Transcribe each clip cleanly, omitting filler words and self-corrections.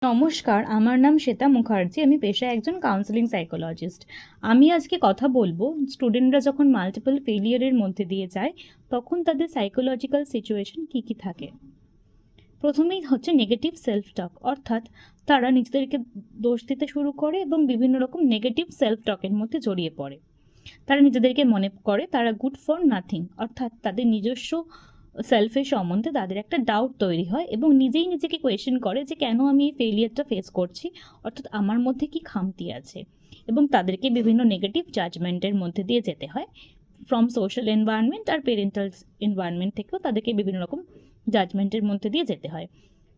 নমস্কার, আমার নাম শ্বেতা মুখার্জি। আমি পেশায় একজন কাউন্সেলিং সাইকোলজিস্ট। আমি আজকে কথা বলবো স্টুডেন্টরা যখন মাল্টিপল ফেলিয়ারের মধ্যে দিয়ে যায় তখন তাদের সাইকোলজিক্যাল সিচুয়েশন কী কী থাকে। প্রথমেই হচ্ছে নেগেটিভ সেলফ টক, অর্থাৎ তারা নিজেদেরকে দোষ দিতে শুরু করে এবং বিভিন্ন রকম নেগেটিভ সেলফ টকের মধ্যে জড়িয়ে পড়ে। তারা নিজেদেরকে মনে করে তারা গুড ফর নাথিং, অর্থাৎ তাদের নিজস্ব সেলফের সম্বন্ধে তাদের একটা ডাউট তৈরি হয় এবং নিজেই নিজেকে কোয়েশ্চেন করে যে কেন আমি এই ফেলিয়ারটা ফেস করছি, অর্থাৎ আমার মধ্যে কি খামতি আছে। এবং তাদেরকে বিভিন্ন নেগেটিভ জাজমেন্টের মধ্যে দিয়ে যেতে হয়, ফ্রম সোশ্যাল এনভায়রনমেন্ট আর পেরেন্টাল এনভায়রনমেন্ট থেকেও তাদেরকে বিভিন্ন রকম জাজমেন্টের মধ্যে দিয়ে যেতে হয়।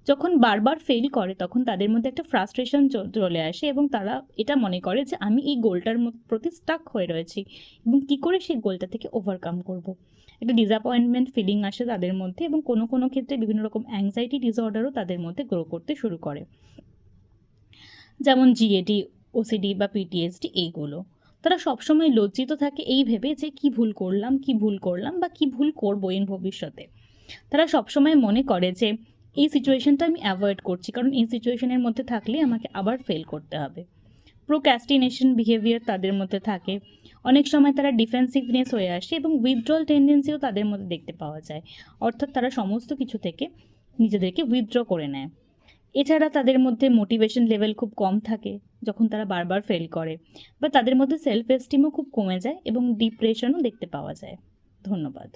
যখন বারবার ফেল করে তখন তাদের মধ্যে একটা ফ্রাস্ট্রেশন চলে আসে এবং তারা এটা মনে করে যে আমি এই গোলটার প্রতি স্টাক হয়ে রয়েছি এবং কী করে সেই গোলটা থেকে ওভারকাম করব। একটা ডিসঅ্যাপয়েন্টমেন্ট ফিলিং আসে তাদের মধ্যে এবং কোনো কোনো ক্ষেত্রে বিভিন্ন রকম অ্যাংজাইটি ডিসঅর্ডারও তাদের মধ্যে গ্রো করতে শুরু করে, যেমন জিএডি, ওসিডি বা পিটিএসডি। এইগুলো তারা সবসময় লজ্জিত থাকে এই ভেবে যে কি ভুল করলাম বা কি ভুল করবো এর ভবিষ্যতে। তারা সবসময় মনে করে যে এই সিচুয়েশনটা আমি অ্যাভয়েড করছি, কারণ এই সিচুয়েশনের মধ্যে থাকলে আমাকে আবার ফেল করতে হবে। প্রোক্রাস্টিনেশন বিহেভিয়ার তাদের মধ্যে থাকে। অনেক সময় তারা ডিফেন্সিভনেস হয়ে আসে এবং উইথড্রল টেন্ডেন্সিও তাদের মধ্যে দেখতে পাওয়া যায়, অর্থাৎ তারা সমস্ত কিছু থেকে নিজেদেরকে উইথড্র করে নেয়। এছাড়া তাদের মধ্যে মোটিভেশন লেভেল খুব কম থাকে যখন তারা বারবার ফেল করে, বা তাদের মধ্যে সেলফ এস্টিমও খুব কমে যায় এবং ডিপ্রেশনও দেখতে পাওয়া যায়। ধন্যবাদ।